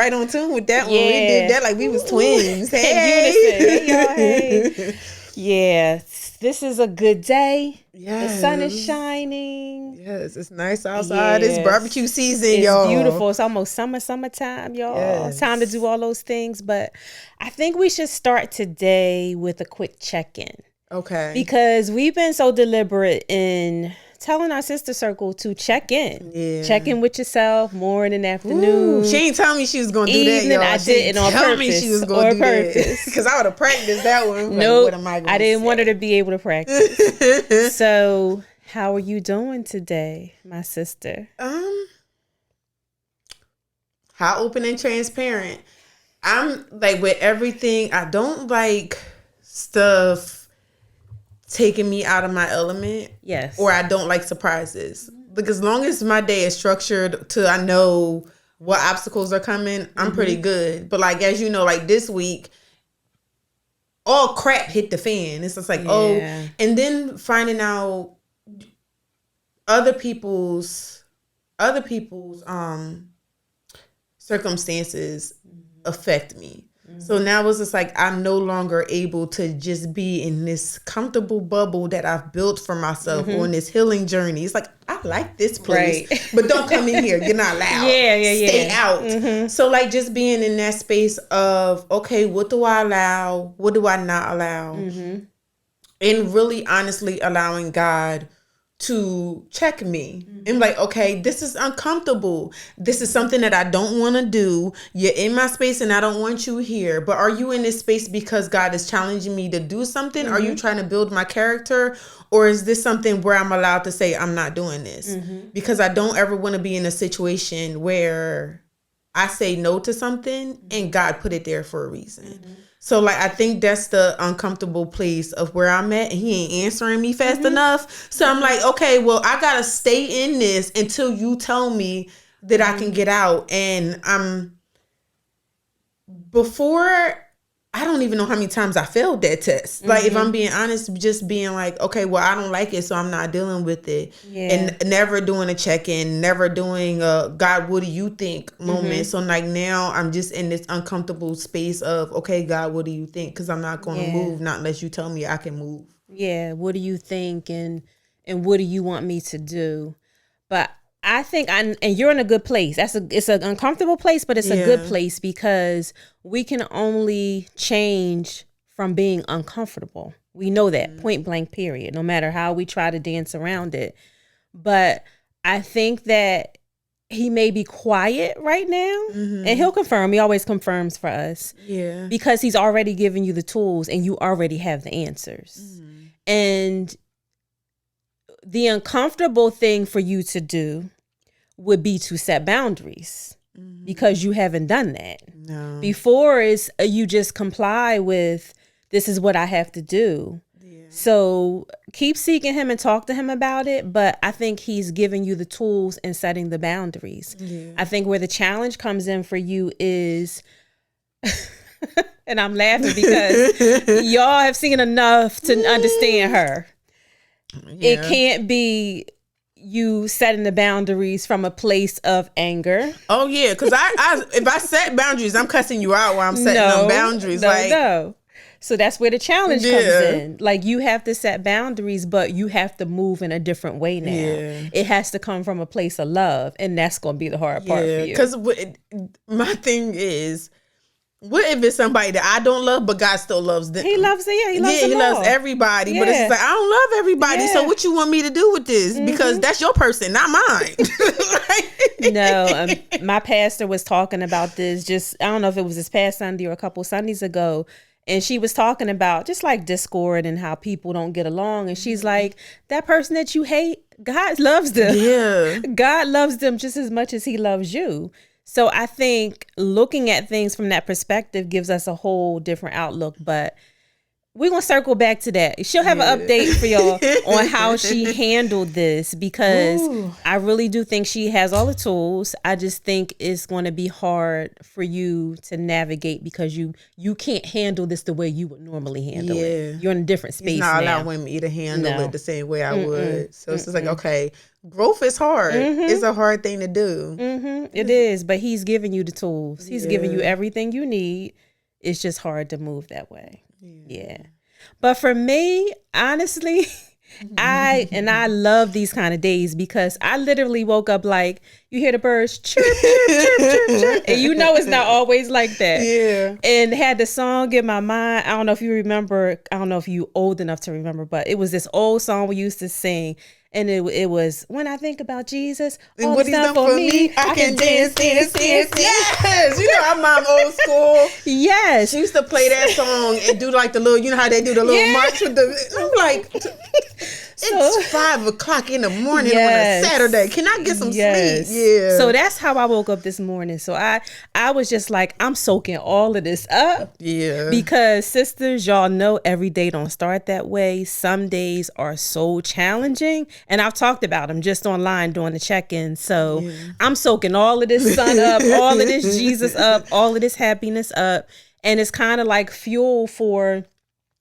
right on tune with that one. We did that like we was twins. Hey. In unison. Hey, y'all, hey. Yeah, this is a good day. Yes. The sun is shining. Yes, it's nice outside. Yes. It's barbecue season, y'all. It's beautiful. It's almost summertime, y'all. Yes. It's time to do all those things. But I think we should start today with a quick check-in. Okay. Because we've been so deliberate in telling our sister circle to check in. Yeah. Check in with yourself morning, afternoon. Ooh, she ain't telling me she was going to do that, y'all. I didn't on purpose. Me she was going to do that. Because I would have practiced that one. Nope. I didn't want her to be able to practice. So, how are you doing today, my sister? How open and transparent. I'm like with everything. I don't like stuff taking me out of my element. Yes. Or I don't like surprises. Because as long as my day is structured to I know what obstacles are coming, I'm pretty good. But like, as you know, like this week, all crap hit the fan. It's just like, and then finding out other people's circumstances affect me. So now it's just like I'm no longer able to just be in this comfortable bubble that I've built for myself on this healing journey. It's like, I like this place, but don't come in here. You're not allowed. Stay out. So like just being in that space of, okay, what do I allow? What do I not allow? And really honestly allowing God to check me and like, okay, this is uncomfortable. This is something that I don't want to do. You're in my space and I don't want you here. But are you in this space because God is challenging me to do something? Are you trying to build my character? Or is this something where I'm allowed to say, I'm not doing this? Because I don't ever want to be in a situation where I say no to something and God put it there for a reason. So, like, I think that's the uncomfortable place of where I'm at. And he ain't answering me fast enough. So I'm like, okay, well, I got to stay in this until you tell me that I can get out. And I don't even know how many times I failed that test. Like, if I'm being honest, just being like, okay, well, I don't like it, so I'm not dealing with it. And never doing a check-in, never doing a, God, what do you think moment. So, like, now I'm just in this uncomfortable space of, okay, God, what do you think? Because I'm not going to move, not unless you tell me I can move. Yeah, what do you think? And what do you want me to do? But I think and you're in a good place. It's an uncomfortable place, but it's a good place because we can only change from being uncomfortable. We know that point blank period, no matter how we try to dance around it. But I think that he may be quiet right now and he'll confirm. He always confirms for us because he's already given you the tools and you already have the answers. And the uncomfortable thing for you to do would be to set boundaries because you haven't done that. No. Before is you just comply with, this is what I have to do. So keep seeking him and talk to him about it. But I think he's giving you the tools and setting the boundaries. I think where the challenge comes in for you is, and I'm laughing because y'all have seen enough to understand her. It can't be you setting the boundaries from a place of anger. Oh yeah, because if I set boundaries, I'm cussing you out while I'm setting them boundaries. No. So that's where the challenge comes in. Like, you have to set boundaries, but you have to move in a different way now. It has to come from a place of love, and that's going to be the hard part for you. Because my thing is, what if it's somebody that I don't love, but God still loves them? He loves it. He loves everybody. But it's like, I don't love everybody. So what you want me to do with this? Because that's your person, not mine. No, my pastor was talking about this just, I don't know if it was this past Sunday or a couple Sundays ago. And she was talking about just like discord and how people don't get along. And she's like, that person that you hate, God loves them. Yeah. God loves them just as much as he loves you. So I think looking at things from that perspective gives us a whole different outlook. But we're going to circle back to that. She'll have an update for y'all on how she handled this, because I really do think she has all the tools. I just think it's going to be hard for you to navigate, because you can't handle this the way you would normally handle it. You're in a different space. He's not allowing me to handle it the same way I would. So it's just like, okay, growth is hard. It's a hard thing to do. It is, but he's giving you the tools. He's giving you everything you need. It's just hard to move that way. Yeah. But for me, honestly, I love these kind of days, because I literally woke up like, you hear the birds chirp, chirp, chirp, chirp, chirp. And you know it's not always like that. Yeah. And had the song in my mind. I don't know if you remember, I don't know if you old enough to remember, but it was this old song we used to sing. And it was, when I think about Jesus, all what he's done for me, I can dance. Yes, you know, our mom old school. Yes, she used to play that song and do like the little, you know how they do the little march with the. I'm like, it's 5 o'clock in the morning on a Saturday. Can I get some sleep? Yeah. So that's how I woke up this morning. So I was just like, I'm soaking all of this up. Yeah. Because sisters, y'all know every day don't start that way. Some days are so challenging. And I've talked about them just online doing the check-in. So I'm soaking all of this sun up, all of this Jesus up, all of this happiness up. And it's kind of like fuel for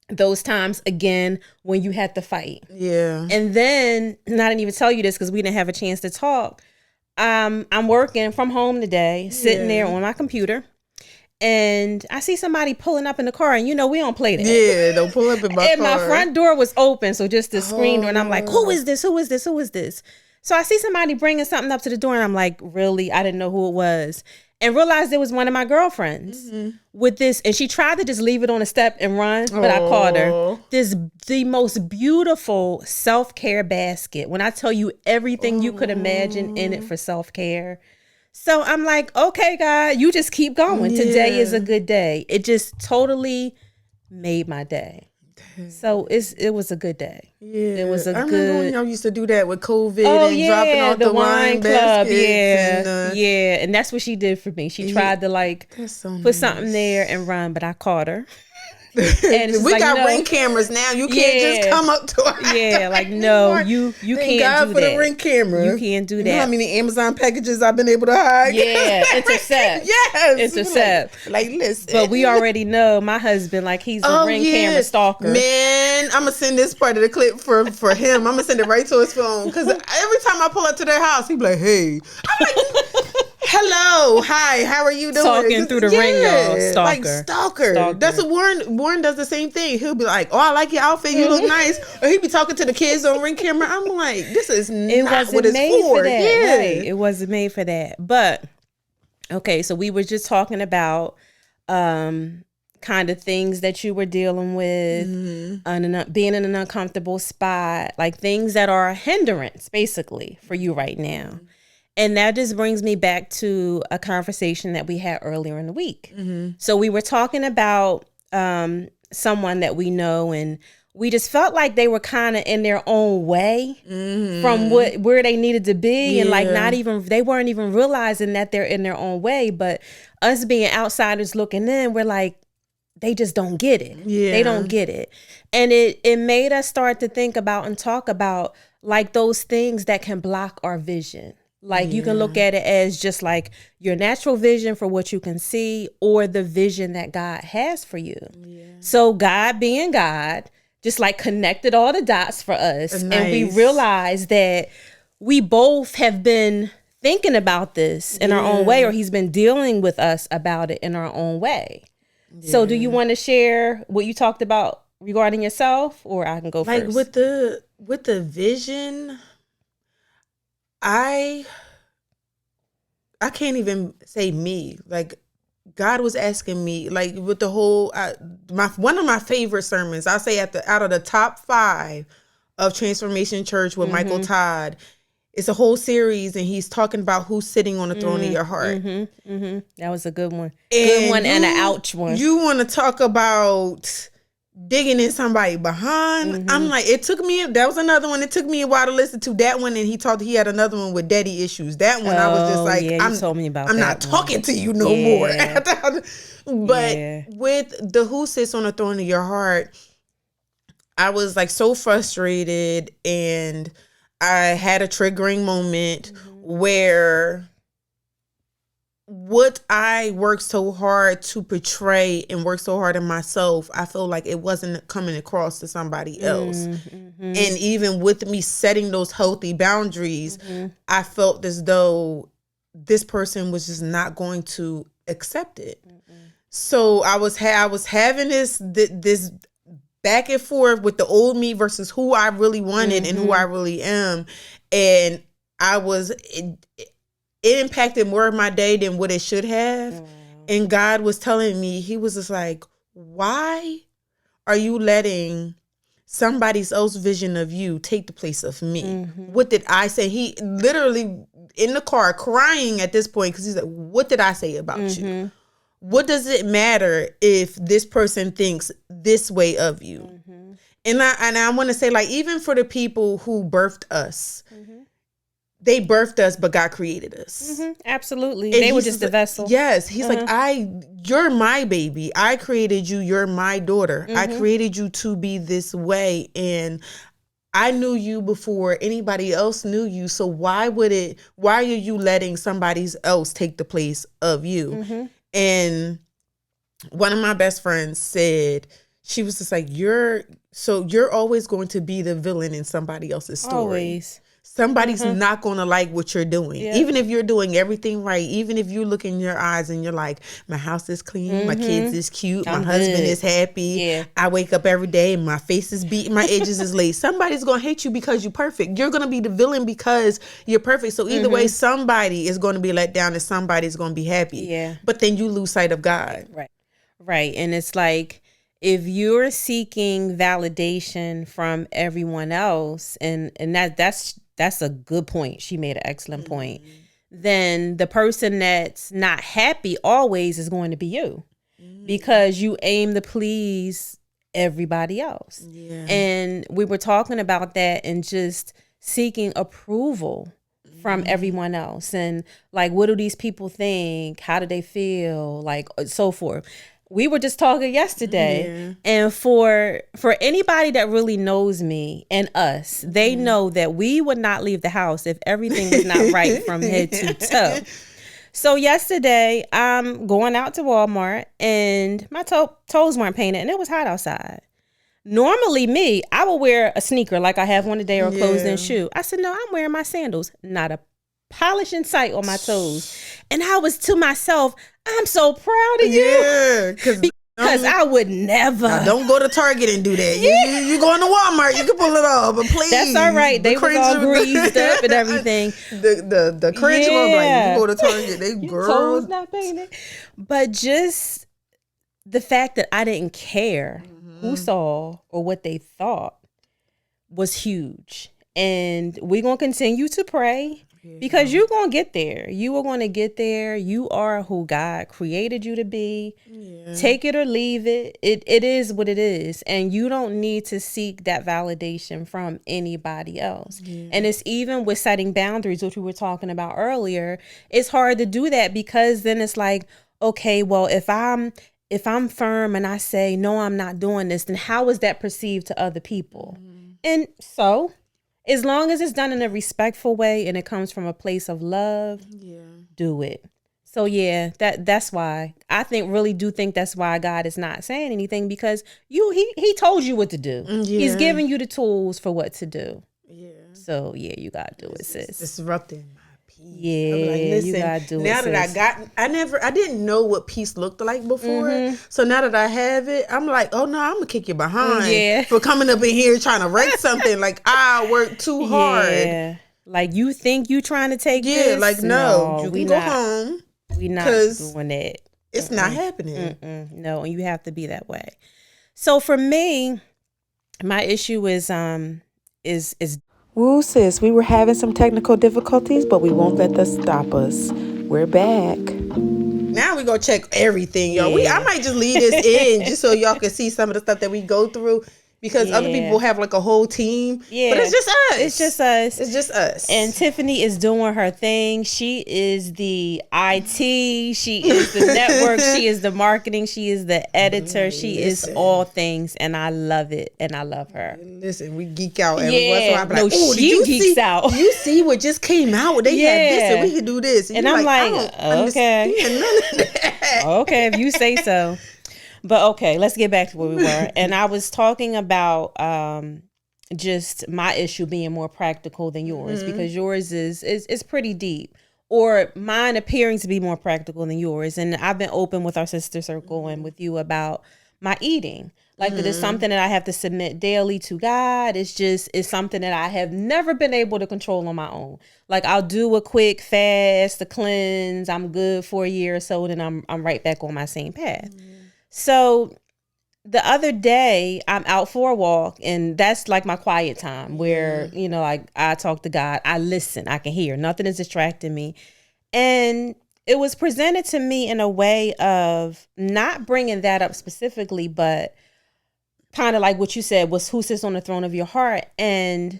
those times again when you had to fight. Yeah. And then, and I didn't even tell you this because we didn't have a chance to talk. I'm working from home today, sitting there on my computer. And I see somebody pulling up in the car, and you know we don't play that. Yeah, don't pull up in my car. And my front door was open, so just the screen door, and I'm like, who is this? Who is this? Who is this? So I see somebody bringing something up to the door, and I'm like, really? I didn't know who it was. And realized it was one of my girlfriends with this, and she tried to just leave it on the step and run, but I caught her. The most beautiful self-care basket. When I tell you everything you could imagine in it for self-care. So I'm like, okay, God, you just keep going. Yeah. Today is a good day. It just totally made my day. So it was a good day. Yeah, it was a good. I remember when y'all used to do that with COVID and dropping off the wine club. Yeah, and that's what she did for me. She tried to put something there and run, but I caught her. And we got Ring cameras now. You can't just come up to our house. Yeah, like no, you Thank can't God do for that. The Ring camera. You can't do that. You know how many Amazon packages I've been able to hide? Yeah, intercept. Yes, intercept. Like listen. But we already know my husband, like he's a Ring camera stalker. Man, I'm gonna send this part of the clip for him. I'm gonna send it right to his phone, because every time I pull up to their house, he be like, "Hey," I'm like, "Hello, hi, how are you doing?" Talking through the Ring, y'all. Stalker. Like stalker. That's what Warren does the same thing. He'll be like, "Oh, I like your outfit. You look nice." Or he'd be talking to the kids on Ring camera. I'm like, this is not what it's for. That. Yeah. Right. It wasn't made for that. But okay, so we were just talking about kind of things that you were dealing with, being in an uncomfortable spot, like things that are a hindrance basically for you right now. And that just brings me back to a conversation that we had earlier in the week. So we were talking about someone that we know, and we just felt like they were kind of in their own way from where they needed to be. And like they weren't even realizing that they're in their own way. But us being outsiders looking in, we're like, they just don't get it. Yeah. They don't get it. And it made us start to think about and talk about like those things that can block our vision. Like you can look at it as just like your natural vision for what you can see, or the vision that God has for you. Yeah. So God being God, just like connected all the dots for us. Nice. And we realized that we both have been thinking about this in our own way, or he's been dealing with us about it in our own way. Yeah. So do you want to share what you talked about regarding yourself, or I can go first? Like with the vision, I can't even say me. Like God was asking me, like with the whole one of my favorite sermons, I'll say out of the top 5 of Transformation Church with Michael Todd. It's a whole series, and he's talking about who's sitting on the throne of your heart. That was a good one. Good one and an ouch one. You want to talk about digging in somebody behind? I'm like, that was another one. It took me a while to listen to that one, and he had another one with daddy issues. That one I was just like, you told me about I'm not talking to you no more. But with the who sits on the throne of your heart, I was like so frustrated, and I had a triggering moment where what I worked so hard to portray and work so hard in myself, I feel like it wasn't coming across to somebody else. And even with me setting those healthy boundaries, I felt as though this person was just not going to accept it. So I was having this back and forth with the old me versus who I really wanted and who I really am. And it impacted more of my day than what it should have. And God was telling me, he was just like, why are you letting somebody else's vision of you take the place of me? What did I say? He literally in the car crying at this point, because he's like, what did I say about you? What does it matter if this person thinks this way of you? And I want to say, like, even for the people who birthed us, they birthed us, but God created us. Absolutely. And they were just the vessel. Yes. He's like, you're my baby. I created you. You're my daughter. I created you to be this way. And I knew you before anybody else knew you. So why are you letting somebody else take the place of you? And one of my best friends said, she was just like, you're always going to be the villain in somebody else's story. Always. Somebody's not going to like what you're doing. Even if you're doing everything right, even if you look in your eyes and you're like, my house is clean, my kids is cute, my husband is happy, I wake up every day and my face is beaten, my edges is laid. Somebody's going to hate you because you're perfect. You're going to be the villain because you're perfect. So either way, somebody is going to be let down and somebody's going to be happy. But then you lose sight of God. Right. And it's like, if you're seeking validation from everyone else, and that's a good point. She made an excellent point. Then the person that's not happy always is going to be you, because you aim to please everybody else. And we were talking about that and just seeking approval from everyone else. And like, what do these people think? How do they feel? Like, so forth. We were just talking yesterday, and for anybody that really knows me and us, they know that we would not leave the house if everything was not right from head to toe. So yesterday, I'm going out to Walmart, and my toes weren't painted, and it was hot outside. Normally, me, I would wear a sneaker like I have on today, or a closed-in shoe. I said, no, I'm wearing my sandals. Not a polish in sight on my toes. And I was to myself, I'm so proud of you. Because I would never. Now don't go to Target and do that. You going to Walmart, you can pull it off, but please. That's all right. They were all greased up and everything. The cringe one, like, you go to Target, they girl. Toes not painted. But just the fact that I didn't care who saw or what they thought was huge. And we're going to continue to pray. Because you're going to get there. You are going to get there. You are who God created you to be. Take it or leave it. It is what it is. And you don't need to seek that validation from anybody else. And it's even with setting boundaries, which we were talking about earlier. It's hard to do that, because then it's like, okay, well, if I'm firm and I say, no, I'm not doing this, then how is that perceived to other people? And so, as long as it's done in a respectful way and it comes from a place of love, do it. So that's why I do think that's why God is not saying anything, because he told you what to do. He's giving you the tools for what to do. So you gotta do it, sis. Disrupting my peace. You gotta do it. Now that I didn't know what peace looked like before. So now that I have it, I'm like, oh no, I'm gonna kick you behind for coming up in here trying to write something. Like, I worked too hard. Like, you think you trying to take this? Like, no, you can go home. We not doing that. It's not happening. No, and you have to be that way. So for me, my issue is woo, sis, we were having some technical difficulties, but we won't let that stop us. We're back. Now we gonna check everything, y'all. I might just leave this in just so y'all can see some of the stuff that we go through, because other people have like a whole team. Yeah. But it's just us. It's just us. It's just us. And Tiffany is doing her thing. She is the IT. She is the network. She is the marketing. She is the editor. She is all things. And I love it. And I love her. Listen, we geek out every once in a while. Like, she geeks out. Do you see what just came out? They had this and we could do this. And I'm like, okay. Okay, if you say so. But okay, let's get back to where we were. And I was talking about just my issue being more practical than yours, because yours is pretty deep, or mine appearing to be more practical than yours. And I've been open with our sister circle and with you about my eating. Like that is something that I have to submit daily to God. It's something that I have never been able to control on my own. Like I'll do a quick fast, a cleanse. I'm good for a year or so, then I'm right back on my same path. So the other day I'm out for a walk, and that's like my quiet time where, you know, like I talk to God, I listen, I can hear, nothing is distracting me. And it was presented to me in a way of not bringing that up specifically, but kind of like what you said was, who sits on the throne of your heart, and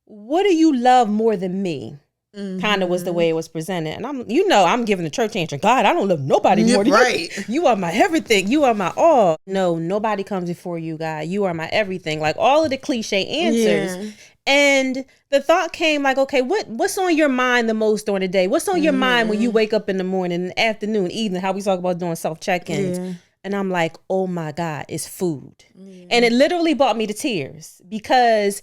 what do you love more than me? Kind of was the way it was presented. And I'm giving the church answer. God, I don't love nobody more than you. You are my everything. You are my all. No, nobody comes before you, God. You are my everything. Like all of the cliche answers. Yeah. And the thought came like, okay, what's on your mind the most during the day? What's on your mind when you wake up in the morning, afternoon, evening, how we talk about doing self-check-ins. Yeah. And I'm like, oh my God, it's food. Yeah. And it literally brought me to tears, because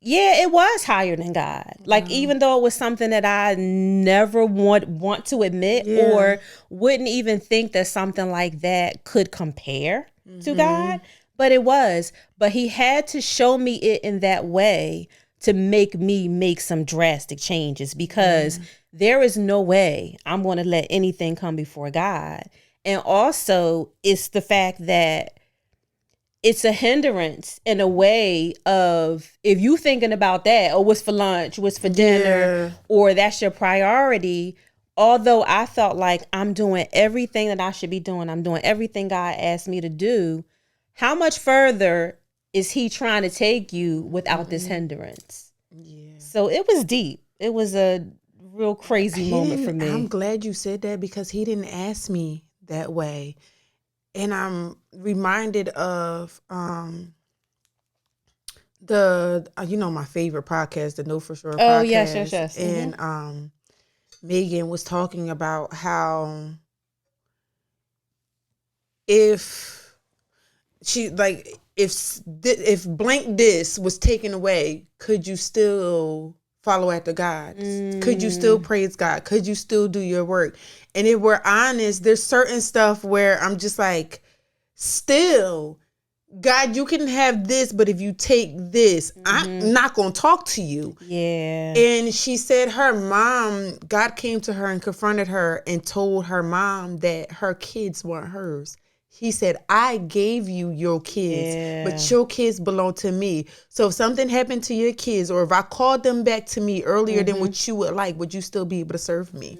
it was higher than God. Like, even though it was something that I never want to admit or wouldn't even think that something like that could compare to God, but it was. But he had to show me it in that way to make me make some drastic changes, because there is no way I'm going to let anything come before God. And also, it's the fact that it's a hindrance in a way of, if you thinking about that, or what's for lunch, what's for dinner, or that's your priority, although I felt like I'm doing everything that I should be doing, I'm doing everything God asked me to do, how much further is he trying to take you without this hindrance? Yeah. So it was deep. It was a real crazy moment for me. I'm glad you said that, because he didn't ask me that way. And I'm reminded of my favorite podcast, the Know For Sure podcast. Oh, yes. And Megan was talking about how if blank this was taken away, could you still follow after God? Could you still praise God? Could you still do your work? And if we're honest, there's certain stuff where I'm just like, still, God, you can have this, but if you take this, I'm not going to talk to you. Yeah. And she said her mom, God came to her and confronted her and told her mom that her kids weren't hers. He said, I gave you your kids, but your kids belong to me. So if something happened to your kids, or if I called them back to me earlier than what you would like, would you still be able to serve me?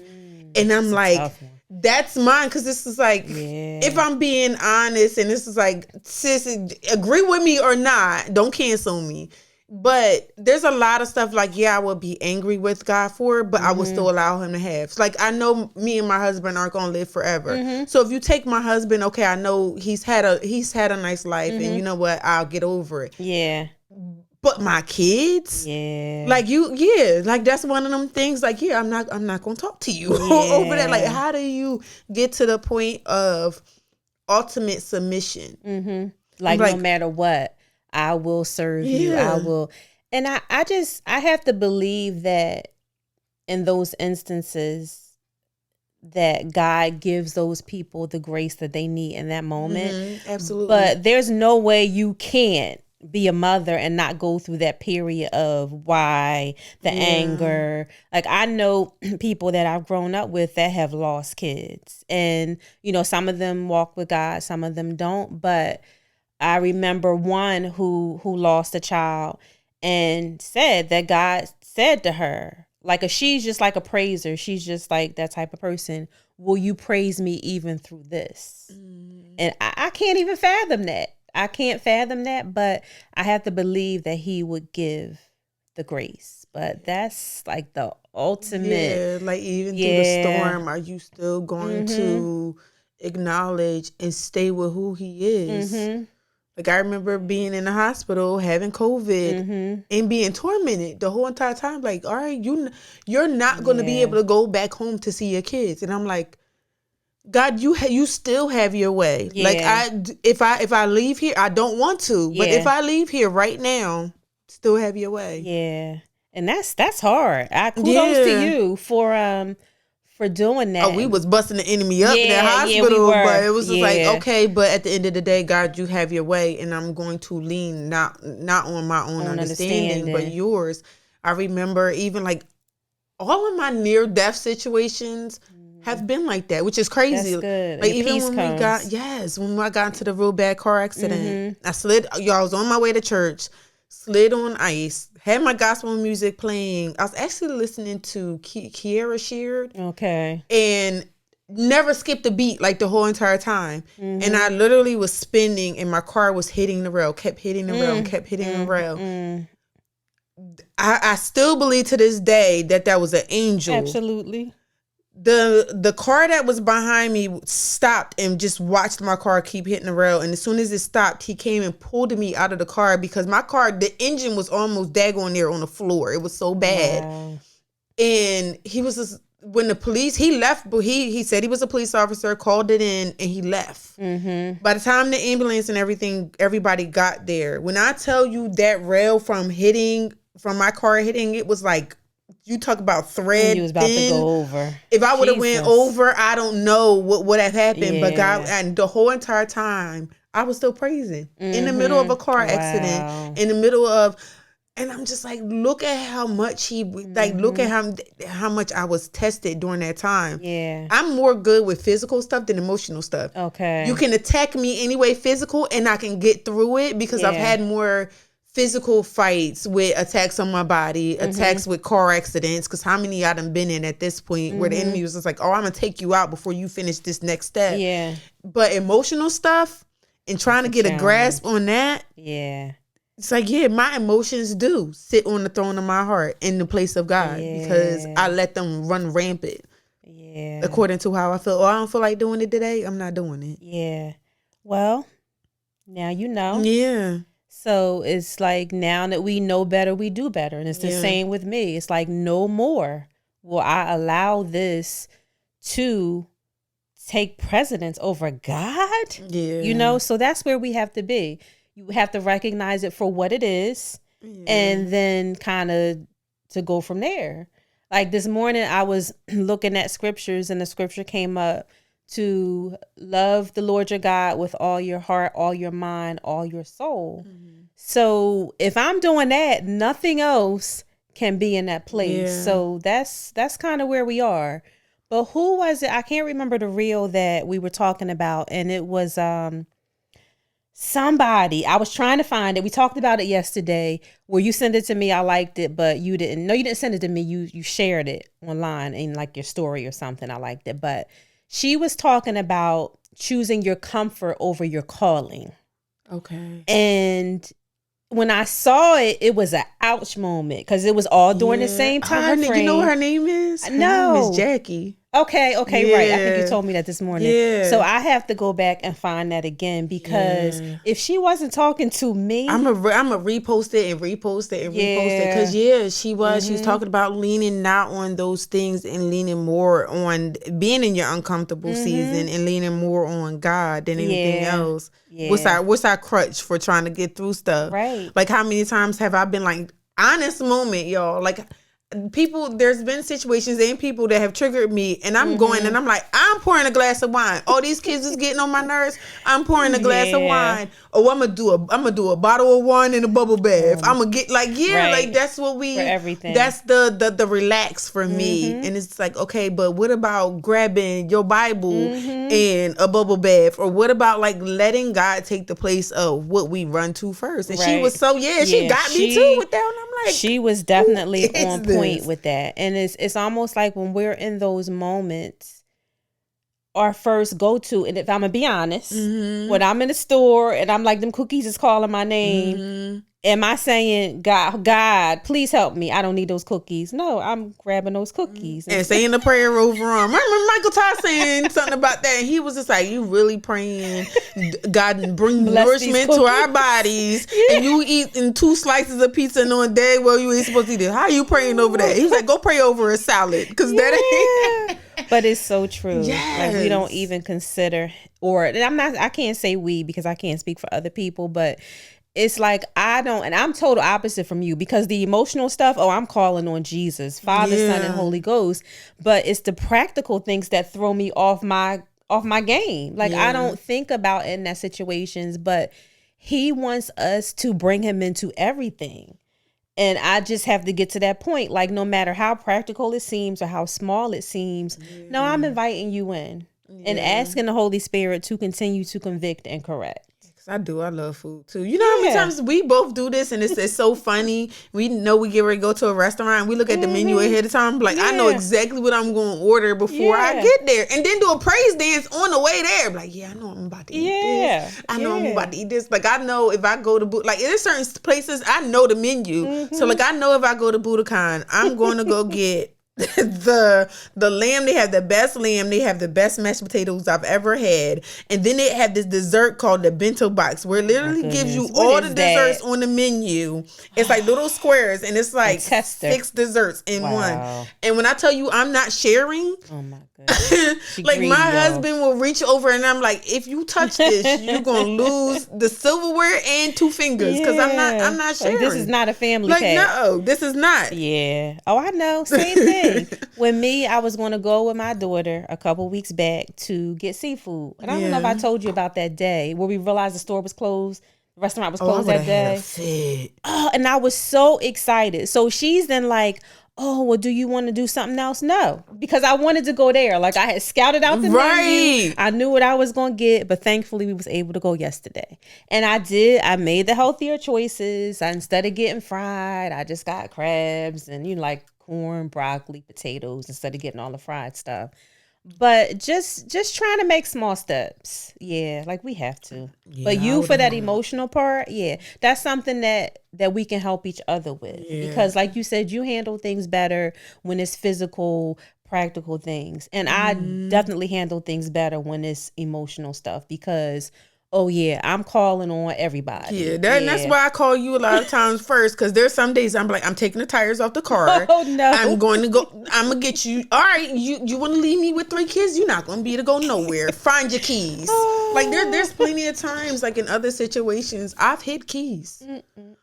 And I'm like, that's mine. Because this is like, if I'm being honest, and this is like, sis, agree with me or not, don't cancel me. But there's a lot of stuff like, I would be angry with God for it, but I would still allow him to have. So like, I know me and my husband aren't going to live forever. So if you take my husband, okay, I know he's had a nice life, and you know what, I'll get over it. Yeah. But my kids, like like that's one of them things. Like, I'm not going to talk to you over that. Like, how do you get to the point of ultimate submission? Like, no matter what, I will serve you. I will. And I have to believe that in those instances that God gives those people the grace that they need in that moment. Absolutely. But there's no way you can't be a mother and not go through that period of why, the anger. Like, I know people that I've grown up with that have lost kids, and some of them walk with God, some of them don't. But I remember one who lost a child and said that God said to her, like, if she's just like a praiser, she's just like that type of person, will you praise me even through this? And I can't even fathom that. I can't fathom that, but I have to believe that he would give the grace. But that's like the ultimate. Yeah, like even through the storm, are you still going to acknowledge and stay with who he is? Like I remember being in the hospital, having COVID, and being tormented the whole entire time. Like, all right, you're not going to be able to go back home to see your kids, and I'm like, God, you still have your way. Yeah. Like if I leave here, I don't want to, but if I leave here right now, still have your way. Yeah, and that's hard. Kudos to you for doing that. Oh, we was busting the enemy up in that hospital, but it was just like, okay, but at the end of the day, God, you have your way, and I'm going to lean not on my own understanding, but yours. I remember even like all of my near-death situations have been like that, which is crazy. That's good. Like even when when I got into the real bad car accident, I was on my way to church, slid on ice, had my gospel music playing. I was actually listening to 𝓻𝓮𝓪𝓭𝓂. Okay. And never skipped a beat like the whole entire time. And I literally was spinning and my car was hitting the rail, kept hitting the rail, and kept hitting the rail. I still believe to this day that was an angel. Absolutely. The car that was behind me stopped and just watched my car keep hitting the rail. And as soon as it stopped, he came and pulled me out of the car because my car, the engine was almost daggone there on the floor. It was so bad. Wow. And he was just, when the police, he left, but he said he was a police officer, called it in, and he left. By the time the ambulance and everything, everybody got there. When I tell you that rail from my car hitting, it was like, you talk about thread. You was about to go over. If I would have went over, I don't know what would have happened. Yeah. But God, and the whole entire time, I was still praising in the middle of a car accident, in the middle of, and I'm just like, look at how much look at how much I was tested during that time. Yeah, I'm more good with physical stuff than emotional stuff. Okay, you can attack me anyway, physical, and I can get through it because I've had more physical fights with attacks on my body, attacks with car accidents, because how many I done been in at this point where the enemy was just like, oh, I'm gonna take you out before you finish this next step. Yeah. But emotional stuff and trying to get a grasp on that, it's like, my emotions do sit on the throne of my heart in the place of God because I let them run rampant. Yeah. According to how I feel. Oh, I don't feel like doing it today, I'm not doing it. Yeah. Well, now you know. Yeah. So it's like, now that we know better, we do better. And it's the same with me. It's like, no more will I allow this to take precedence over God. Yeah. You know, so that's where we have to be. You have to recognize it for what it is and then kind of to go from there. Like this morning, I was looking at scriptures and the scripture came up to love the Lord your God with all your heart, all your mind, all your soul. So if I'm doing that, nothing else can be in that place. Yeah. So that's kind of where we are. But who was it? I can't remember the reel that we were talking about. And it was somebody. I was trying to find it. We talked about it yesterday where you sent it to me. I liked it, but you didn't. No, you didn't send it to me. You shared it online in like your story or something. I liked it. But she was talking about choosing your comfort over your calling. Okay. And when I saw it, it was an ouch moment because it was all during the same time frame. You know what her name is? Her name is Jackie. Okay, right. I think you told me that this morning. Yeah. So I have to go back and find that again because if she wasn't talking to me, I'm a repost it and repost it and repost it because she was talking about leaning not on those things and leaning more on being in your uncomfortable season and leaning more on God than anything else. Yeah. What's our crutch for trying to get through stuff? Right. Like how many times have I been like, honest moment, y'all, like. There's been situations and people that have triggered me and I'm going and I'm like, I'm pouring a glass of wine. Oh, these kids is getting on my nerves. I'm pouring a glass of wine. Oh, I'm gonna do a bottle of wine in a bubble bath. I'm gonna get like, like that's what we, for everything. That's the relax for me. And it's like, okay, but what about grabbing your Bible and a bubble bath? Or what about like letting God take the place of what we run to first? And she was so, she got me too with that. And I'm like, she was definitely on point with that. And it's almost like when we're in those moments, our first go-to. And if I'm gonna be honest, when I'm in the store and I'm like, them cookies is calling my name, am I saying, God, please help me, I don't need those cookies? No, I'm grabbing those cookies and saying the prayer over them. I remember Michael Todd saying something about that, and he was just like, you really praying God bring nourishment to our bodies, and you eating 2 slices of pizza and on day well you ain't supposed to eat it. How you praying over that? He was like, go pray over a salad, because that ain't. But it's so true. Yes. Like, we don't even consider, I can't say we because I can't speak for other people, but it's like and I'm total opposite from you, because the emotional stuff, I'm calling on Jesus, Father, Son, and Holy Ghost. But it's the practical things that throw me off my game. Like, I don't think about in that situations, but he wants us to bring him into everything. And I just have to get to that point. Like, no matter how practical it seems or how small it seems, no, I'm inviting you in and asking the Holy Spirit to continue to convict and correct. I do. I love food too. You know how many times we both do this, and it's so funny. We know we get ready to go to a restaurant, and we look at the menu ahead of time. Like, I know exactly what I'm going to order before I get there, and then do a praise dance on the way there. Like, I know I'm about to eat this. I know I'm about to eat this. Like, I know if I go to like, there's certain places I know the menu. So like, I know if I go to Budokan, I'm going to go get the lamb. They have the best lamb. They have the best mashed potatoes I've ever had. And then they have this dessert called the bento box, where it literally gives you all the desserts on the menu. It's like little squares, and it's like 6 desserts in one. And when I tell you I'm not sharing, oh my goodness. Like, my husband will reach over, and I'm like, if you touch this, you're gonna lose the silverware and 2 fingers, because I'm not sharing. Like, this is not a family like pack. No, this is not. Oh, I know. Same thing. When I was going to go with my daughter a couple weeks back to get seafood. And I don't know if I told you about that day where we realized the store was closed. The restaurant was closed that day. And I was so excited. So she's then like, oh, well, do you want to do something else? No, because I wanted to go there. Like, I had scouted out the menu. I knew what I was going to get, but thankfully we was able to go yesterday. And I did. I made the healthier choices. Instead of getting fried, I just got crabs and, like, corn, broccoli, potatoes, instead of getting all the fried stuff. But just trying to make small steps. Like, we have to. But you, for that emotional part, that's something that we can help each other with. Because like you said, you handle things better when it's physical, practical things. And I definitely handle things better when it's emotional stuff, because I'm calling on everybody. And that's why I call you a lot of times first, because there's some days I'm like, I'm taking the tires off the car. Oh no! I'm gonna get you. All right, you want to leave me with 3 kids? You're not gonna be able to go nowhere. Find your keys. Like, there's plenty of times, like in other situations, I've hid keys.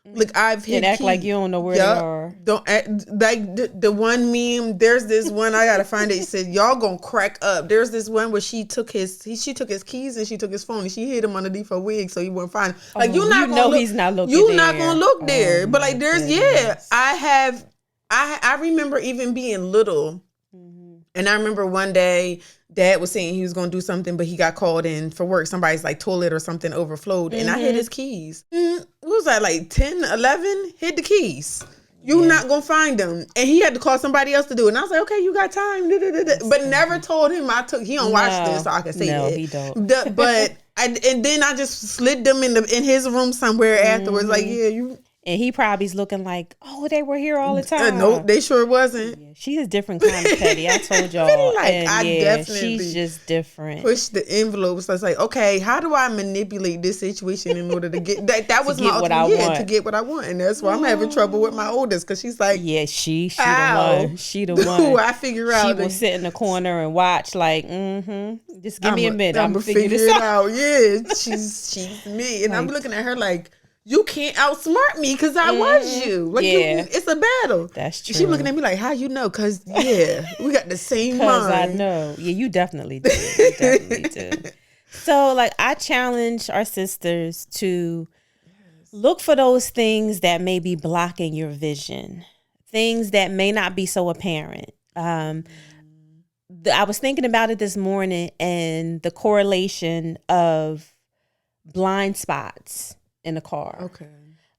Like, I've hid and act keys. Like you don't know where they are. Don't act like the one meme. There's this one, I gotta find it. It said, y'all gonna crack up. There's this one where she took his keys and she took his phone and she hid him underneath her wig so he wouldn't find him. Like, you're not gonna look. He's not looking. You're not gonna look there. But like, there's I remember even being little, and I remember one day Dad was saying he was gonna do something, but he got called in for work. Somebody's like toilet or something overflowed, and I hid his keys. What was that, like 10, 11? Hid the keys. You're not gonna find them, and he had to call somebody else to do it. And I was like, okay, you got time, but never told him he don't watch this, so I can say that. No, he don't. But and then I just slid them in his room somewhere afterwards. Like, you. And he probably's looking like, oh, they were here all the time. Nope, they sure wasn't. She is different kind of petty. I told y'all. She's just different. Push the envelope. So it's like, okay, how do I manipulate this situation in order to get that was my ultimate, to get what I want. And that's why I'm having trouble with my oldest, because she's like, she the one. She the one. I figure out. She will sit in the corner and watch like, just give me a minute. I'm gonna figure this out. She's me. And I'm looking at her like, you can't outsmart me because I was you. Like, it's a battle. That's true. She looking at me like, how you know? Because, we got the same mind. Because I know. Yeah, you definitely do. You definitely do. So, like, I challenge our sisters to look for those things that may be blocking your vision, things that may not be so apparent. I was thinking about it this morning, and the correlation of blind spots in the car. Okay.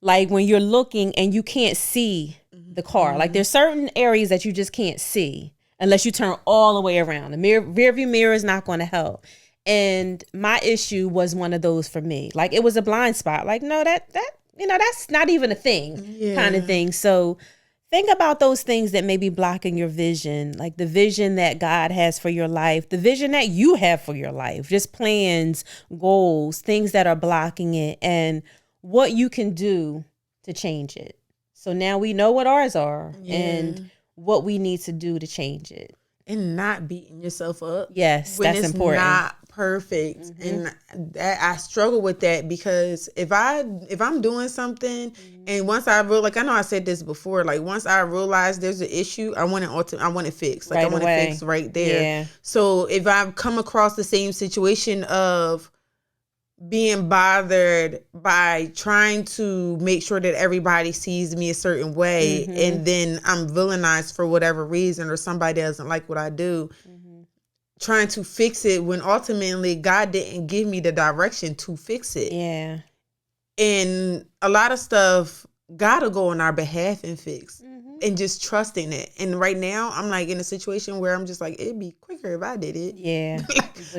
Like, when you're looking and you can't see the car, like, there's certain areas that you just can't see. unless you turn all the way around. The rear view mirror is not going to help. And my issue was one of those for me. Like, it was a blind spot. Like, no, that's not even a thing, kind of thing. So think about those things that may be blocking your vision, like the vision that God has for your life, the vision that you have for your life, just plans, goals, things that are blocking it, and what you can do to change it. So now we know what ours are and what we need to do to change it. And not beating yourself up. Yes, when that's it's important. Not perfect. And that, I struggle with that, because if I'm doing something and once I realize, like, I know I said this before, like, once I realize there's an issue, I want it fixed. Like, I want it fixed right there. Yeah. So if I've come across the same situation of being bothered by trying to make sure that everybody sees me a certain way, and then I'm villainized for whatever reason, or somebody doesn't like what I do, trying to fix it when ultimately God didn't give me the direction to fix it. Yeah. And a lot of stuff gotta go on our behalf and fix, and just trusting it. And right now I'm like in a situation where I'm just like, it'd be quicker if I did it. Yeah.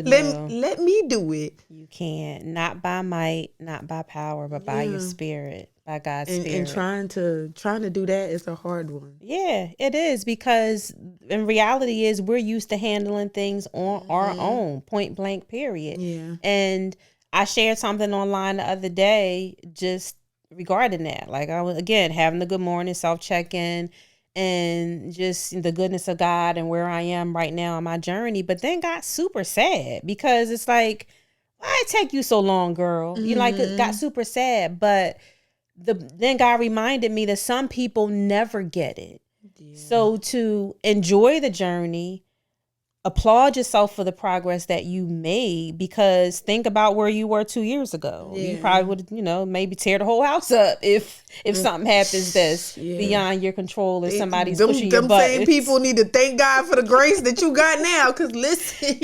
let me do it. You can't. Not by might, not by power, but by your spirit, by God's spirit. And trying to do that is a hard one. Yeah, it is, because in reality is we're used to handling things on our own, point blank, period. Yeah. And I shared something online the other day just regarding that. Like, I was, again, having the good morning self-check-in and just the goodness of God and where I am right now on my journey, but then got super sad, because it's like, why it take you so long, girl? You like, it got super sad. But then God reminded me that some people never get it. Yeah. So to enjoy the journey, applaud yourself for the progress that you made, because think about where you were 2 years ago. Yeah. You probably would, maybe tear the whole house up if something happens that's beyond your control, or somebody's pushing your butt. Them same people need to thank God for the grace that you got now, because listen.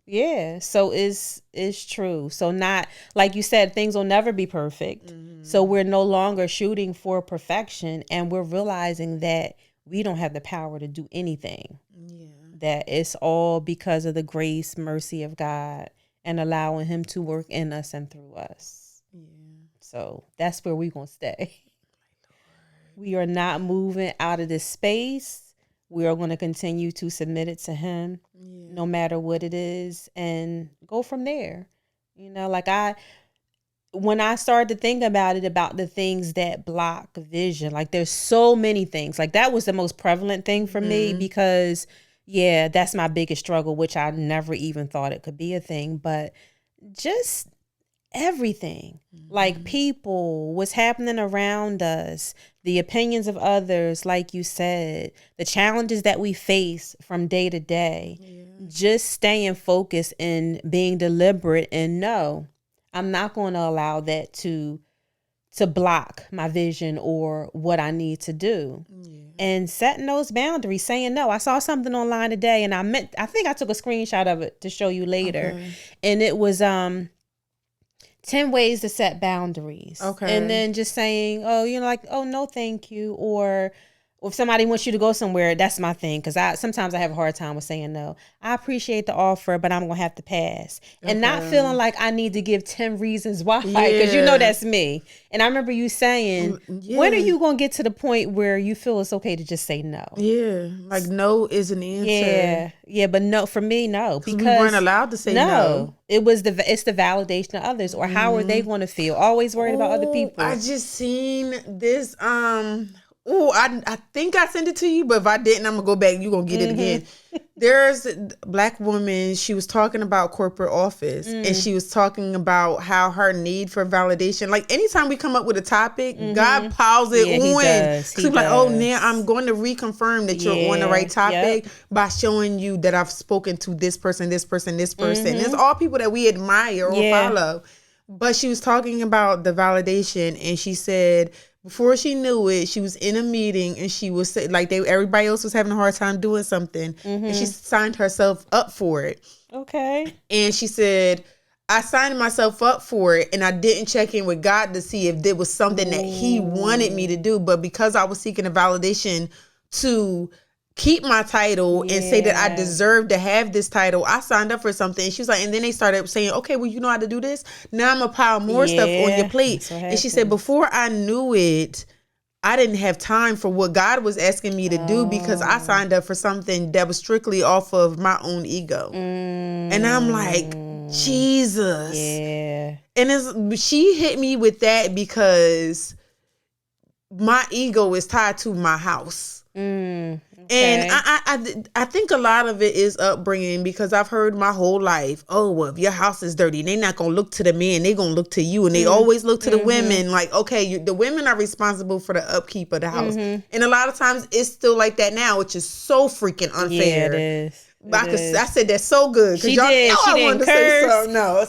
Yeah. So it's true. So not, like you said, things will never be perfect. So we're no longer shooting for perfection, and we're realizing that we don't have the power to do anything. That it's all because of the grace, mercy of God, and allowing him to work in us and through us. Yeah. So that's where we're going to stay. We are not moving out of this space. We are going to continue to submit it to him, no matter what it is, and go from there. When I started to think about the things that block vision, like, there's so many things. Like, that was the most prevalent thing for me, because that's my biggest struggle, which I never even thought it could be a thing, but just everything, like people, what's happening around us, the opinions of others, like you said, the challenges that we face from day to day, just staying focused and being deliberate, and no, I'm not going to allow that to block my vision or what I need to do. And setting those boundaries, saying no. I saw something online today, and I think I took a screenshot of it to show you later. Okay. And it was 10 ways to set boundaries. Okay. And then just saying, oh, no, thank you. Or if somebody wants you to go somewhere, that's my thing. Because sometimes I have a hard time with saying no. I appreciate the offer, but I'm going to have to pass. Okay. And not feeling like I need to give 10 reasons why. Because that's me. And I remember you saying, when are you going to get to the point where you feel it's okay to just say no? Yeah. Like, no is an answer. Yeah. But no, for me, no. Because we weren't allowed to say no. It's the validation of others, or how are they going to feel? Always worried about other people. I just seen this, I think I sent it to you, but if I didn't, I'm going to go back. You're going to get it again. There's a Black woman. She was talking about corporate office, and she was talking about how her need for validation. Like, anytime we come up with a topic, God piles it on. He's like, oh, now I'm going to reconfirm that you're on the right topic by showing you that I've spoken to this person, this person, this person. It's all people that we admire or follow. But she was talking about the validation, and she said, before she knew it, she was in a meeting, and she was like, everybody else was having a hard time doing something, and she signed herself up for it. Okay. And she said, I signed myself up for it, and I didn't check in with God to see if there was something that he wanted me to do. But because I was seeking a validation to keep my title and say that I deserve to have this title. I signed up for something. And she was like, and then they started saying, okay, well, you know how to do this? Now I'm going to pile more stuff on your plate. And she said, before I knew it, I didn't have time for what God was asking me to do because I signed up for something that was strictly off of my own ego. And I'm like, Jesus. Yeah. And she hit me with that because my ego is tied to my house. Okay. And I think a lot of it is upbringing because I've heard my whole life, oh, well, if your house is dirty, they're not going to look to the men. They're going to look to you. And they always look to the women. Like, okay, the women are responsible for the upkeep of the house. And a lot of times it's still like that now, which is so freaking unfair. Yeah, it is. I said that's so good. She did. She didn't curse. No.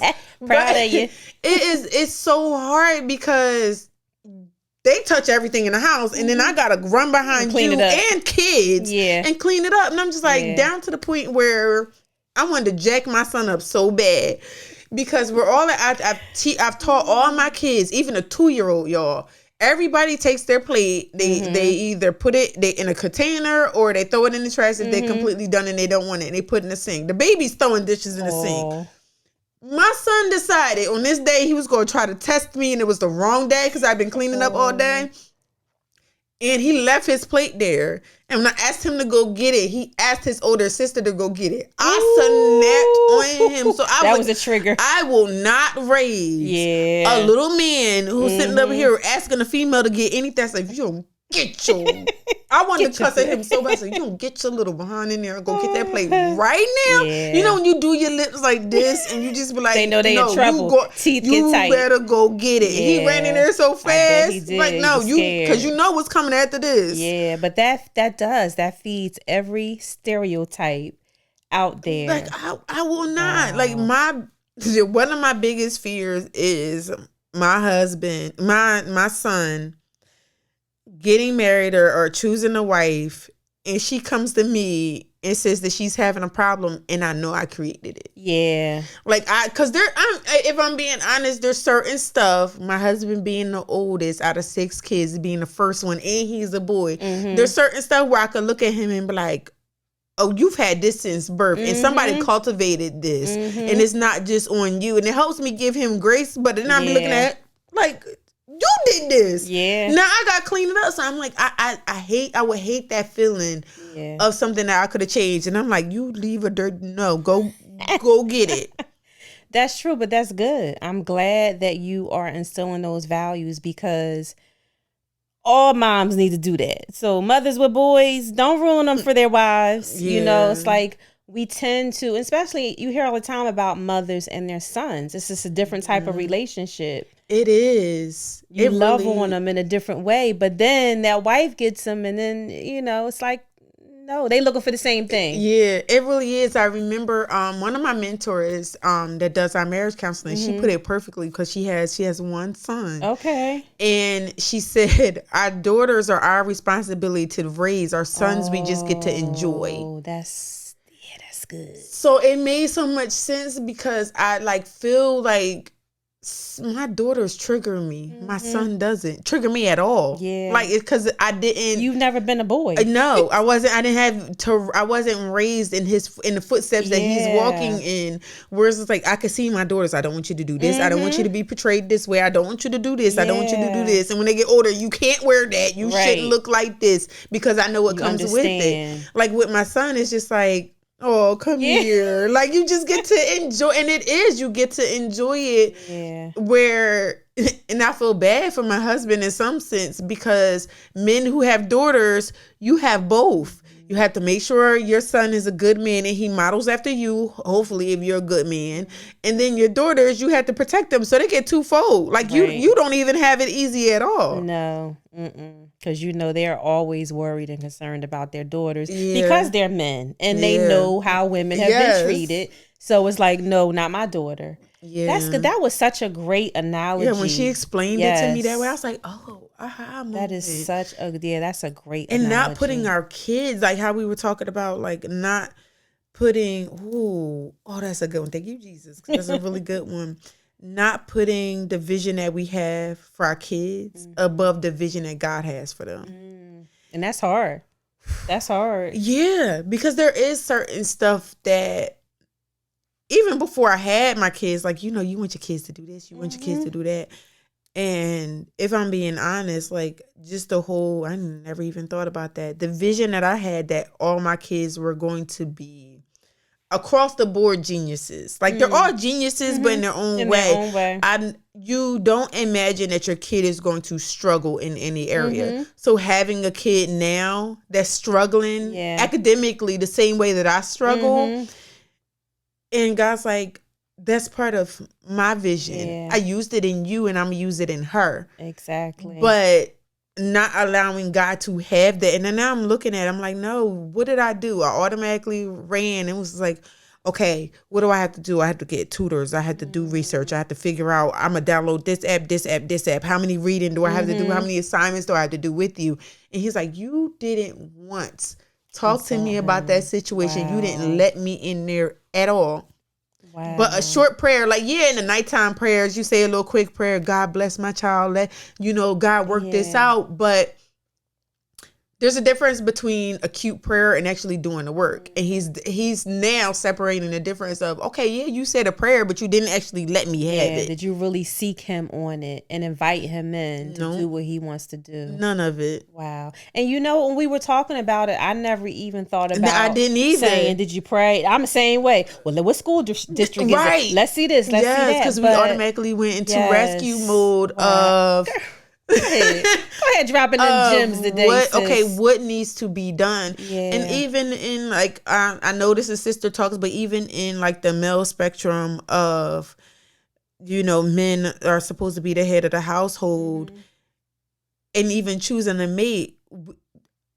Proud of you. It's so hard because they touch everything in the house, and then I gotta run behind you and kids and clean it up. And I'm just like down to the point where I wanted to jack my son up so bad because we're all I've taught all my kids, even a 2-year-old, y'all. Everybody takes their plate. They either put it in a container or they throw it in the trash if they're completely done and they don't want it. And they put it in the sink. The baby's throwing dishes in the sink. My son decided on this day he was going to try to test me, and it was the wrong day because I've been cleaning up all day. And he left his plate there. And when I asked him to go get it, he asked his older sister to go get it. I snapped on him. So that was a trigger. I will not raise a little man who's sitting over here asking a female to get anything. I said, if you don't get your... I wanted to cuss at him so bad. I said, you don't get your little behind in there and go get that plate right now. Yeah. You know when you do your lips like this and you just be like, they know they in trouble. Teeth get tight. You better go get it. He ran in there so fast. He did. Like, no, because you know what's coming after this. Yeah, but that feeds every stereotype out there. Like I will not. Like one of my biggest fears is my husband, my son getting married or choosing a wife, and she comes to me and says that she's having a problem, and I know I created it. Yeah. Like, because if I'm being honest, there's certain stuff, my husband being the oldest out of 6 kids, being the first one, and he's a boy, there's certain stuff where I could look at him and be like, oh, you've had this since birth, and somebody cultivated this, and it's not just on you, and it helps me give him grace, but then I'm looking at, like, you did this. Yeah. Now I got to clean it up. So I'm like, I would hate that feeling of something that I could have changed. And I'm like, you leave a dirt. No, go get it. That's true, but that's good. I'm glad that you are instilling those values because all moms need to do that. So mothers with boys, don't ruin them for their wives. Yeah. You know, it's like we tend to, especially you hear all the time about mothers and their sons. It's just a different type of relationship. It is. You love on them in a different way, but then that wife gets them, and then it's like, no, they looking for the same thing. Yeah, it really is. I remember one of my mentors that does our marriage counseling. She put it perfectly because she has one son. Okay, and she said our daughters are our responsibility to raise. Our sons we just get to enjoy. Oh, that's good. So it made so much sense because I feel like my daughters trigger me. My son doesn't trigger me at all. Yeah, like it's because I didn't. You've never been a boy. No, I wasn't. I didn't have to. I wasn't raised in the footsteps that he's walking in. Whereas it's like I could see my daughters. I don't want you to do this. I don't want you to be portrayed this way. I don't want you to do this. I don't want you to do this. And when they get older, you can't wear that. You shouldn't look like this because I know what comes with it. Like with my son, it's just like, oh, come here. Like, you just get to enjoy. And it is. You get to enjoy it. Yeah. Where, and I feel bad for my husband in some sense because men who have daughters, you have both. You have to make sure your son is a good man and he models after you, hopefully, if you're a good man. And then your daughters, you have to protect them. So they get twofold. Like, you don't even have it easy at all. No. Because they're always worried and concerned about their daughters because they're men and they know how women have been treated. So it's like, no, not my daughter. Yeah, that's good. That was such a great analogy. Yeah, when she explained it to me that way, I was like, oh, aha. That is such a that's a great and analogy. Not putting our kids, like how we were talking about, like not putting. That's a good one. Thank you, Jesus, 'cause that's a really good one. Not putting the vision that we have for our kids above the vision that God has for them. And that's hard. That's hard. Yeah, because there is certain stuff that even before I had my kids, like, you want your kids to do this, you want your kids to do that. And if I'm being honest, like, just the whole, I never even thought about that. The vision that I had that all my kids were going to be across the board geniuses. Like, they're all geniuses, but in their own way. You don't imagine that your kid is going to struggle in any area. So having a kid now that's struggling academically the same way that I struggle, and God's like, that's part of my vision. Yeah. I used it in you and I'm going to use it in her. Exactly. But not allowing God to have that. And then now I'm looking at it, I'm like, no, what did I do? I automatically ran and was like, okay, what do I have to do? I have to get tutors. I had to do research. I have to figure out, I'm going to download this app, this app, this app. How many reading do I have to do? How many assignments do I have to do with you? And he's like, you didn't once talk to me about that situation. Wow. You didn't let me in there at all. Wow. But a short prayer, like, in the nighttime prayers, you say a little quick prayer, God bless my child, let God work this out. But there's a difference between a cute prayer and actually doing the work. And he's now separating the difference of, okay, you said a prayer, but you didn't actually let me have it. Did you really seek him on it and invite him in to do what he wants to do? None of it. Wow. And when we were talking about it, I never even thought about I didn't either. Saying, did you pray? I'm the same way. Well, what school district is it? Let's see this. Let's see that. Because we automatically went into rescue mode of... Go ahead, dropping them gems today. What needs to be done? Yeah. And even in, like, I know this is sister talks, but even in, like, the male spectrum of, men are supposed to be the head of the household, and even choosing a mate,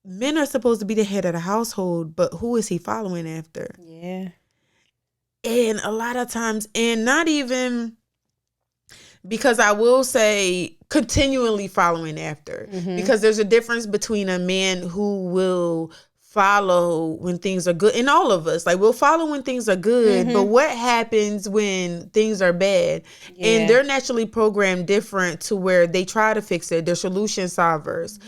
men are supposed to be the head of the household, but who is he following after? Yeah. And a lot of times, and not even... Because I will say continually following after. Because there's a difference between a man who will follow when things are good. And all of us, like, we'll follow when things are good. But what happens when things are bad? Yeah. And they're naturally programmed different to where they try to fix it. They're solution solvers.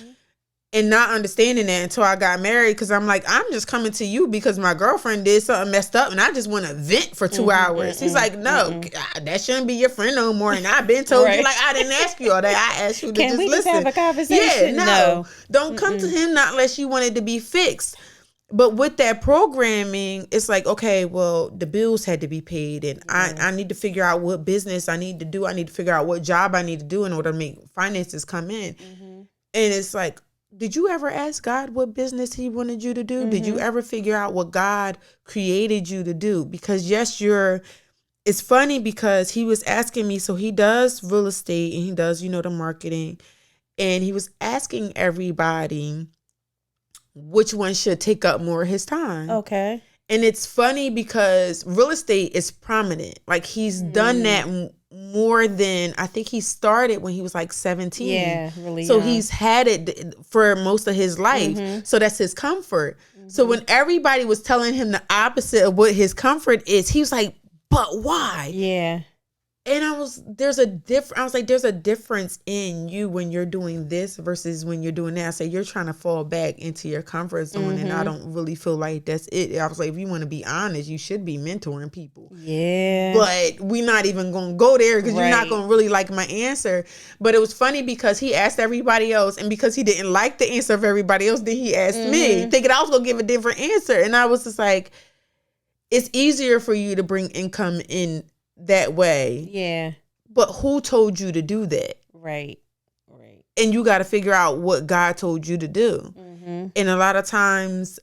And not understanding that until I got married, because I'm like, I'm just coming to you because my girlfriend did something messed up and I just want to vent for 2 hours. He's like, no, that shouldn't be your friend no more. And I've been told you, like, I didn't ask you all that. I asked you to just listen. Can we just have a conversation? Yeah, no. Don't come to him not unless you want it to be fixed. But with that programming, it's like, okay, well, the bills had to be paid and I need to figure out what business I need to do. I need to figure out what job I need to do in order to make finances come in. And it's like, did you ever ask God what business he wanted you to do? Did you ever figure out what God created you to do? Because it's funny because he was asking me, so he does real estate and he does, the marketing. And he was asking everybody which one should take up more of his time. Okay. And it's funny because real estate is prominent. Like, he's done that more than, I think he started when he was like 17. Yeah, really. So he's had it for most of his life. So that's his comfort. So when everybody was telling him the opposite of what his comfort is, he was like, but why? Yeah. And there's a difference in you when you're doing this versus when you're doing that. I say, you're trying to fall back into your comfort zone. And I don't really feel like that's it. I was like, if you want to be honest, you should be mentoring people. Yeah. But we're not even going to go there because you're not going to really like my answer. But it was funny because he asked everybody else. And because he didn't like the answer of everybody else, then he asked me, thinking I was going to give a different answer. And I was just like, it's easier for you to bring income in that way. Yeah. But who told you to do that? Right. And you got to figure out what God told you to do. And a lot of times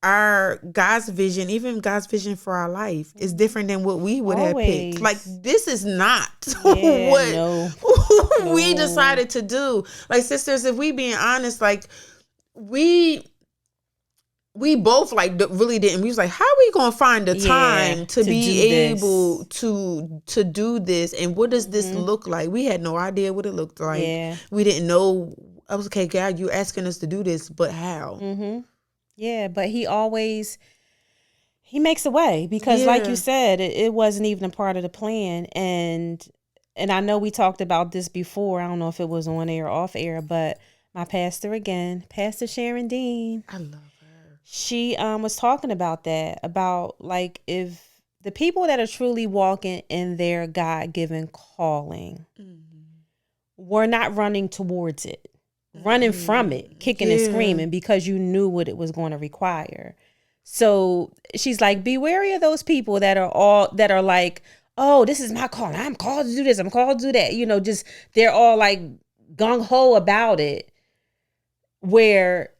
God's vision, even God's vision for our life, is different than what we would have picked. Like, this is not what we decided to do. Like, sisters, if we being honest, like, we both, like, really didn't. We was like, how are we going to find the time to be able to do this? And what does this look like? We had no idea what it looked like. Yeah. We didn't know. I was, okay, God, you're asking us to do this, but how? Yeah, but he makes a way because like you said, it wasn't even a part of the plan. And I know we talked about this before. I don't know if it was on air or off air, but my pastor again, Pastor Sharon Dean. I love her. she was talking about that, about like if the people that are truly walking in their God-given calling were not running towards it, running from it, kicking and screaming because you knew what it was going to require. So she's like, be wary of those people that are like, oh, this is my calling. I'm called to do this. I'm called to do that. You know, just they're all like gung-ho about it. Where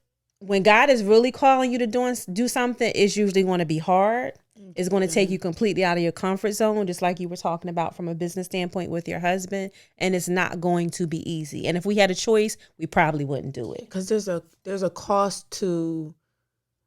when God is really calling you to do something, it's usually going to be hard. It's going to take you completely out of your comfort zone, just like you were talking about from a business standpoint with your husband. And it's not going to be easy. And if we had a choice, we probably wouldn't do it. Because there's a cost to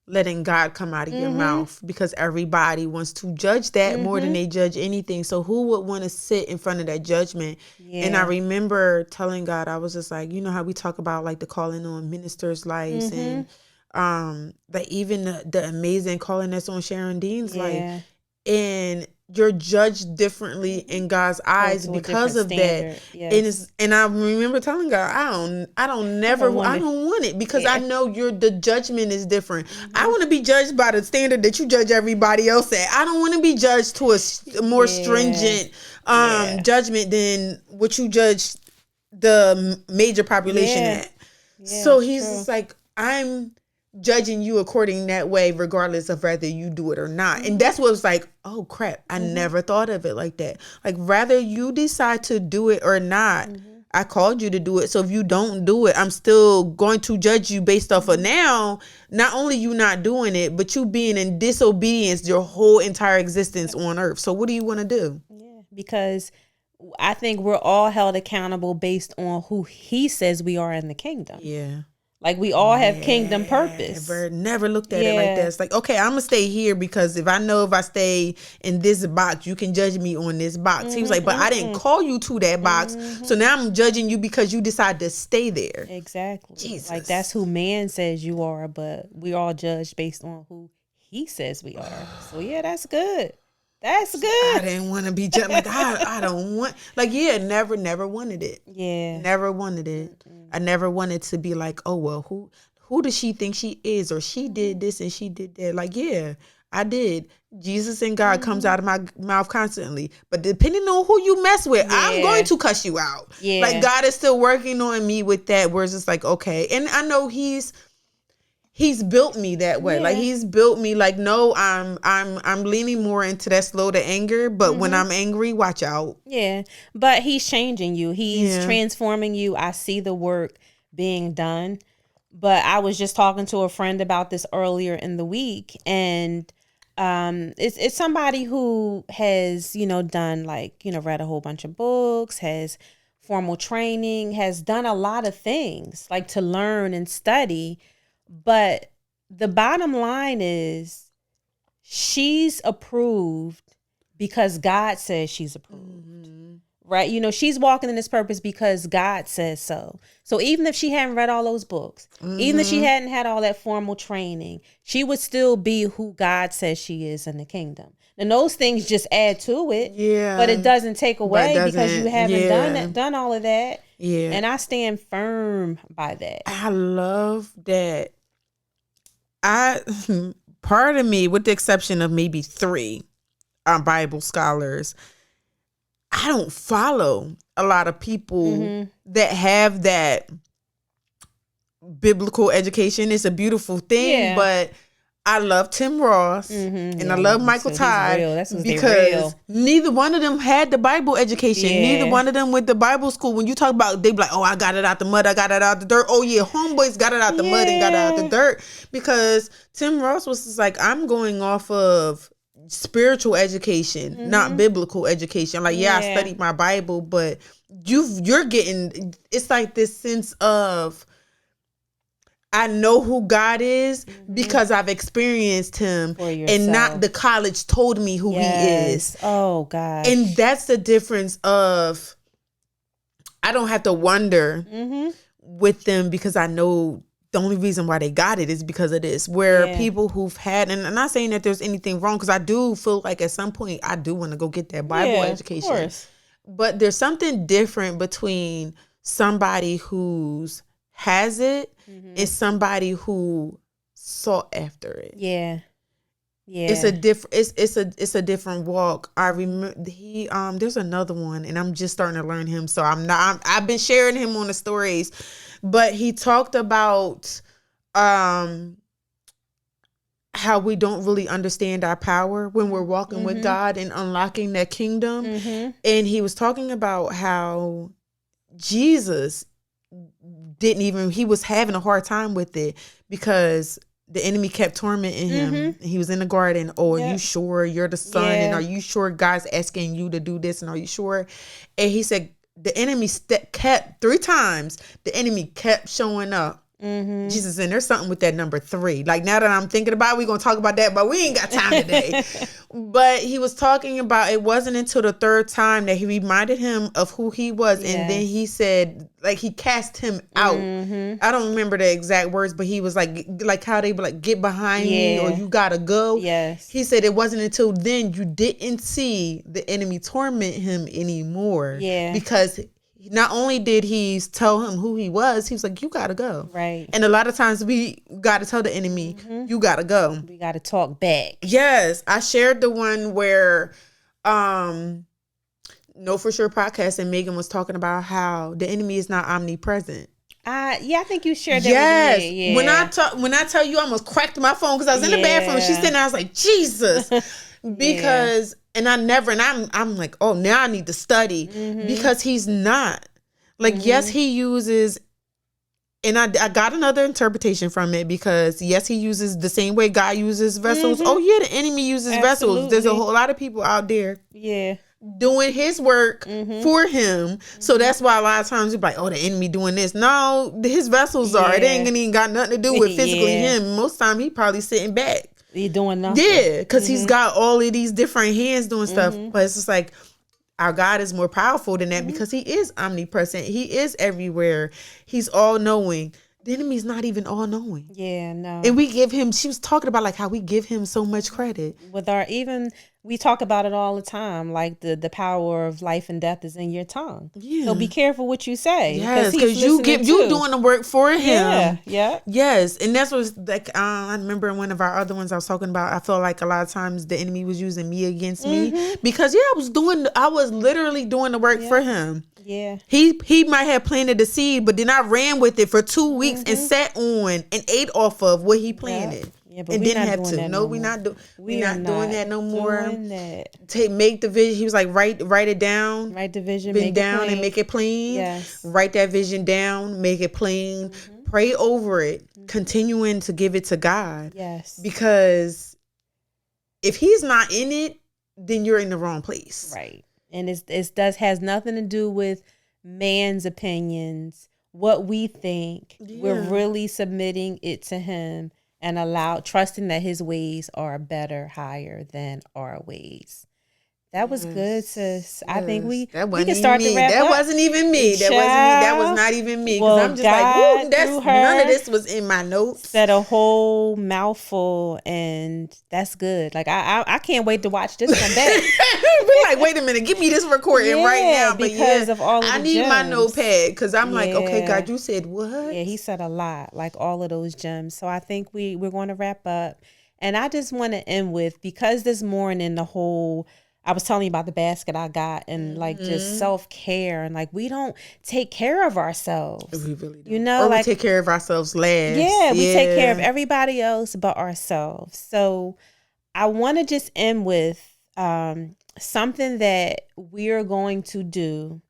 letting God come out of your mouth, because everybody wants to judge that more than they judge anything. So who would want to sit in front of that judgment? Yeah. And I remember telling God, I was just like, you know how we talk about like the calling on ministers' lives and like even the amazing calling that's on Sharon Dean's life. And you're judged differently in God's eyes because of that. Yes. And I remember telling God, I don't want it because I know the judgment is different. I want to be judged by the standard that you judge everybody else at. I don't want to be judged to a more stringent judgment than what you judge the major population at. Yeah, so he's just like, I'm judging you according that way, regardless of whether you do it or not. And that's what was like, oh crap, I never thought of it like that. Like, rather you decide to do it or not, I called you to do it. So if you don't do it, I'm still going to judge you based off of now, not only you not doing it, but you being in disobedience your whole entire existence on earth. So what do you want to do? Yeah, because I think we're all held accountable based on who he says we are in the kingdom. Yeah. Like we all have kingdom purpose. Never looked at it like that. It's like, okay, I'm gonna stay here because if I stay in this box, you can judge me on this box. He was like, but I didn't call you to that box, so now I'm judging you because you decided to stay there. Exactly. Jesus. Like that's who man says you are, but we all judge based on who he says we are. So yeah, that's good. That's good. I didn't want to be judged. Like I don't want. Like never wanted it. Yeah. Never wanted it. I never wanted to be like, oh well, who does she think she is, or she did this and she did that. Like I did. Jesus and God comes out of my mouth constantly, but depending on who you mess with, I'm going to cuss you out. Yeah. Like God is still working on me with that. Where it's just like, okay, and I know He's built me that way. Like he's built me like, no, I'm leaning more into that slow to anger. But when I'm angry, watch out. Yeah. But he's changing you. He's transforming you. I see the work being done. But I was just talking to a friend about this earlier in the week. And it's somebody who has, done like, read a whole bunch of books, has formal training, has done a lot of things like to learn and study. But the bottom line is she's approved because God says she's approved, right? She's walking in this purpose because God says so. So even if she hadn't read all those books, even if she hadn't had all that formal training, she would still be who God says she is in the kingdom. And those things just add to it, but it doesn't take away because you haven't done all of that. Yeah. And I stand firm by that. I love that. Part of me, with the exception of maybe 3 Bible scholars, I don't follow a lot of people that have that biblical education. It's a beautiful thing, but I love Tim Ross and I love Michael Todd because neither one of them had the Bible education. Yeah. Neither one of them went to Bible school. When you talk about, they be like, oh, I got it out the mud. I got it out the dirt. Oh yeah, homeboys got it out the mud and got it out the dirt. Because Tim Ross was just like, I'm going off of spiritual education, not biblical education. Like, I studied my Bible, but you're getting, it's like this sense of, I know who God is because I've experienced him, and not the college told me who he is. Oh, gosh. And that's the difference of, I don't have to wonder with them because I know the only reason why they got it is because of this. Where people who've had, and I'm not saying that there's anything wrong, because I do feel like at some point I do want to go get that Bible education. Of course. But there's something different between somebody who's has it is somebody who sought after it. Yeah. Yeah. It's a different walk. I remember there's another one, and I'm just starting to learn him. So I've been sharing him on the stories, but he talked about how we don't really understand our power when we're walking with God and unlocking that kingdom. And he was talking about how Jesus he was having a hard time with it because the enemy kept tormenting him. He was in the garden. Oh, are you sure you're the son? And are you sure God's asking you to do this? And are you sure? And he said the enemy kept 3 times. The enemy kept showing up. Jesus, and there's something with that number 3. Like, now that I'm thinking about it, we're going to talk about that, but we ain't got time today. But he was talking about it wasn't until the 3rd time that he reminded him of who he was. And then he said, like, he cast him out. I don't remember the exact words, but he was like how they were like, get behind me, or you got to go. He said it wasn't until then you didn't see the enemy torment him anymore. Because not only did he tell him who he was like, you gotta go. Right. And a lot of times we gotta tell the enemy, you gotta go. We gotta talk back. Yes. I shared the one where Know For Sure podcast, and Megan was talking about how the enemy is not omnipresent. I think you shared that with me. When I tell you, I almost cracked my phone because I was in the bathroom and she's sitting there, I was like, Jesus. Because and I'm like, oh, now I need to study because he's not like, yes, he uses, and I got another interpretation from it because yes, he uses the same way God uses vessels. Oh yeah, the enemy uses vessels. There's a whole lot of people out there. Doing his work for him. So that's why a lot of times you're like, oh, the enemy doing this. No, his vessels are. It ain't even got nothing to do with physically him. Most time he probably sitting back. He doing nothing. Yeah, because he's got all of these different hands doing stuff. But it's just like, our God is more powerful than that because he is omnipresent. He is everywhere. He's all knowing. The enemy's not even all knowing. Yeah, no. And we give him, she was talking about like how we give him so much credit. We talk about it all the time, like the power of life and death is in your tongue. Yeah. So be careful what you say. Yes, because you doing the work for him. Yeah, yeah. Yes, and that's what like I remember in one of our other ones I was talking about. I felt like a lot of times the enemy was using me against me because I was literally doing the work for him. Yeah. He might have planted the seed, but then I ran with it for 2 weeks and sat on and ate off of what he planted. Yeah, but and didn't have to. No, we're not doing that no more. Make the vision. He was like, write it down. Write the vision. Make down it plain. And make it plain. Yes. Write that vision down. Make it plain. Pray over it. Continuing to give it to God. Yes. Because if he's not in it, then you're in the wrong place. Right. And it has nothing to do with man's opinions, what we think. Yeah. We're really submitting it to him. And trusting that his ways are better, higher than our ways. That was good, sis. I think we can start to wrap up. That wasn't even me. That was not even me. Because I'm just like, none of this was in my notes. Said a whole mouthful, and that's good. Like I can't wait to watch this one back. We're like, wait a minute, give me this recording right now. But because of all of I the need gems. my notepad because I'm like, okay, God, you said what? Yeah, he said a lot, like all of those gems. So I think we're going to wrap up, and I just want to end with, because this morning I was telling you about the basket I got and like just self-care, and like we don't take care of ourselves. We really don't. You know, or we take care of ourselves last. Yeah, we take care of everybody else but ourselves. So I want to just end with something that we're going to do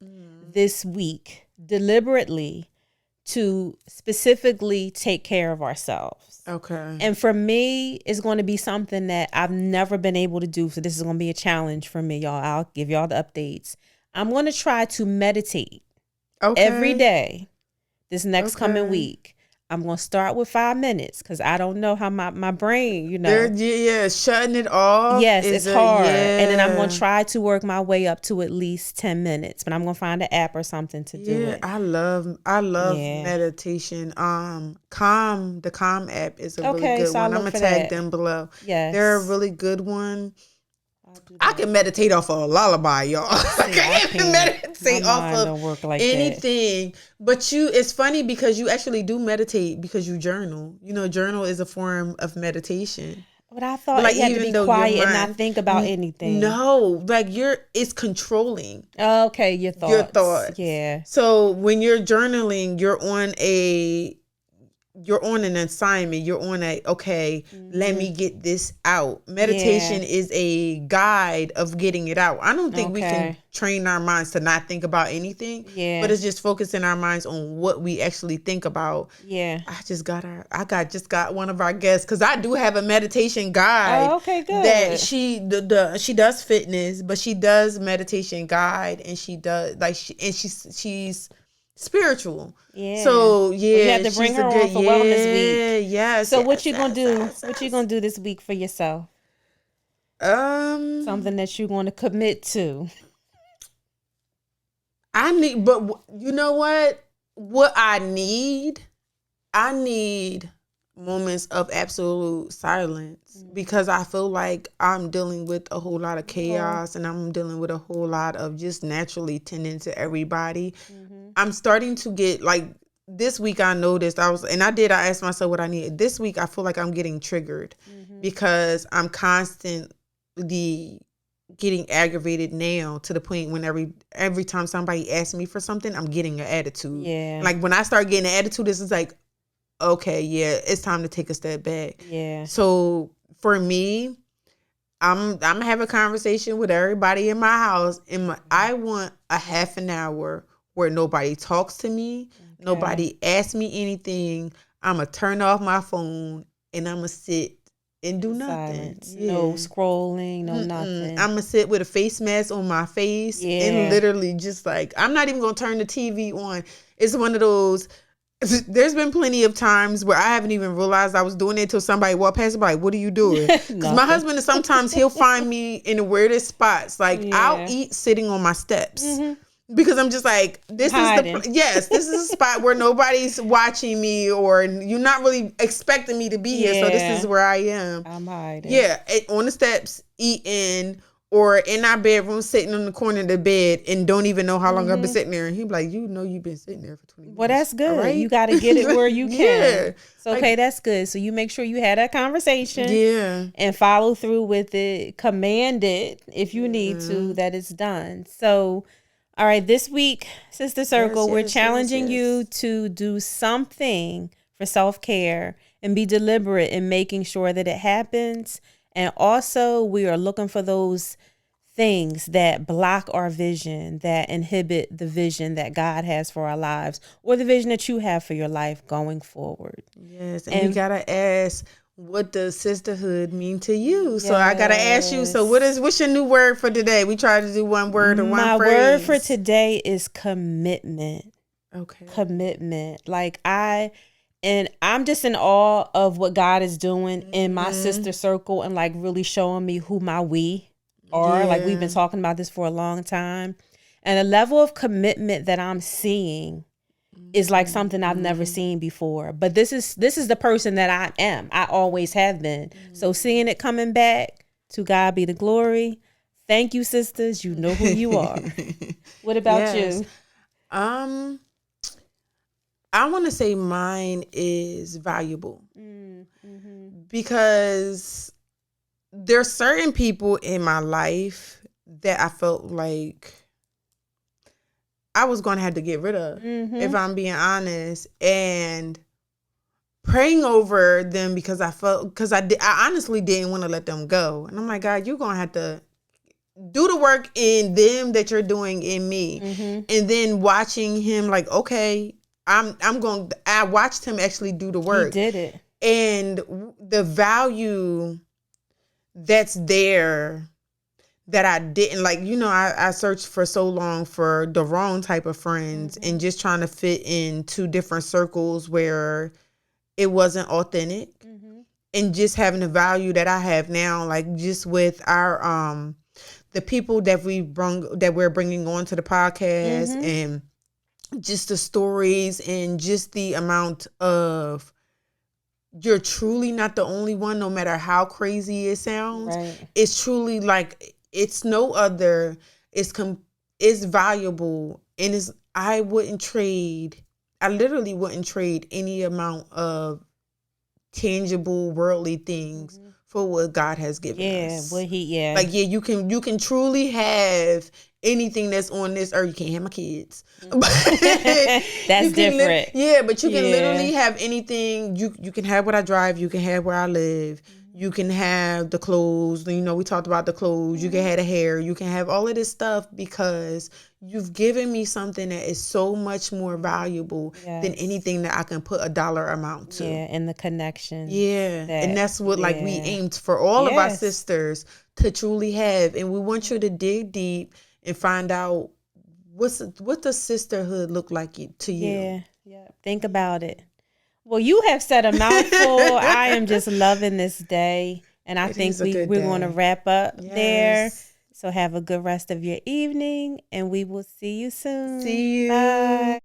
this week deliberately to specifically take care of ourselves. Okay. And for me, it's going to be something that I've never been able to do. So this is going to be a challenge for me, y'all. I'll give y'all the updates. I'm going to try to meditate every day this next coming week. I'm going to start with 5 minutes because I don't know how my brain, shutting it off. Yes, it's hard. Yeah. And then I'm going to try to work my way up to at least 10 minutes, but I'm going to find an app or something to do it. I love meditation. The Calm app is a really good one. I'm going to tag them below. Yes. They're a really good one. I can meditate off of a lullaby, y'all. I can't even meditate off of don't work like anything. That. But it's funny because you actually do meditate because you journal. You know, journal is a form of meditation. But I thought like, you had to be quiet and not think about anything. No, like it's controlling. Okay, your thoughts. Your thoughts. Yeah. So when you're journaling, you're on an assignment. You're on let me get this out. Meditation is a guide of getting it out. I don't think we can train our minds to not think about anything. Yeah. But it's just focusing our minds on what we actually think about. Yeah. I just got one of our guests, because I do have a meditation guide. Oh, okay, good. That she does fitness, but she does meditation guide, and she does she's spiritual. Yeah. So you have to bring her on for Wellness Week. Yeah. So what you gonna do? What you gonna do this week for yourself? Something that you're gonna commit to. But you know what? What I need moments of absolute silence, because I feel like I'm dealing with a whole lot of chaos, and I'm dealing with a whole lot of just naturally tending to everybody. I'm starting to get this week I noticed I asked myself what I needed. This week I feel like I'm getting triggered because I'm constantly getting aggravated now, to the point when every time somebody asks me for something, I'm getting an attitude. Yeah. Like when I start getting an attitude, this is like, okay, yeah, it's time to take a step back. Yeah. So for me, I'm gonna have a conversation with everybody in my house, and I want a half an hour where nobody talks to me, nobody asks me anything. I'm gonna turn off my phone and I'm gonna sit and do nothing. Yeah. No scrolling, no nothing. I'm gonna sit with a face mask on my face and literally just I'm not even gonna turn the TV on. It's one of those. There's been plenty of times where I haven't even realized I was doing it until somebody walked past and be like, what are you doing? Because my husband sometimes he'll find me in the weirdest spots. I'll eat sitting on my steps. Because I'm just like, this is a spot where nobody's watching me, or you're not really expecting me to be here. So this is where I am. I'm hiding. Yeah, on the steps, eating, or in our bedroom, sitting on the corner of the bed and don't even know how long I've been sitting there. And he'd be like, you've been sitting there for 20 minutes. Well, that's good. Right? You got to get it where you can. So, okay, that's good. So you make sure you had that conversation. Yeah. And follow through with it. Command it if you need to, that it's done. So, all right, this week, Sister Circle, we're challenging you to do something for self-care and be deliberate in making sure that it happens. And also, we are looking for those things that block our vision, that inhibit the vision that God has for our lives, or the vision that you have for your life going forward. Yes, and we got to ask, what does sisterhood mean to you? Yes. So I got to ask you, so what's your new word for today? We try to do one word or one phrase. My word for today is commitment. Okay. Commitment. And I'm just in awe of what God is doing in my sister circle, and really showing me who my we are. Yeah. We've been talking about this for a long time. And the level of commitment that I'm seeing is something I've never seen before. But this is the person that I am. I always have been. So seeing it coming back, to God be the glory. Thank you, sisters. You know who you are. What about you? I want to say mine is valuable, because there's certain people in my life that I felt like I was going to have to get rid of, if I'm being honest, and praying over them because I honestly didn't want to let them go. And I'm like, God, you're going to have to do the work in them that you're doing in me. And then watching him okay, I watched him actually do the work. He did it. And the value that's there that I didn't I searched for so long for the wrong type of friends, and just trying to fit into different circles where it wasn't authentic, and just having the value that I have now, just with our, the people that we're bringing on to the podcast, and just the stories, and just the amount of, you're truly not the only one, no matter how crazy it sounds. Right. It's truly it's no other. It's valuable, and I literally wouldn't trade any amount of tangible worldly things for what God has given us. Like, you can truly have anything that's on this earth. You can't have my kids. That's different. But you can literally have anything. You can have what I drive, you can have where I live, you can have the clothes. You know, we talked about the clothes. You can have the hair, you can have all of this stuff, because you've given me something that is so much more valuable than anything that I can put a dollar amount to. And the connection. And that's what we aimed for all of our sisters to truly have. And we want you to dig deep and find out what does sisterhood look like to you. Think about it. Well, you have said a mouthful. I am just loving this day, and I think we're going to wrap up there. So have a good rest of your evening, and we will see you soon. See you. Bye.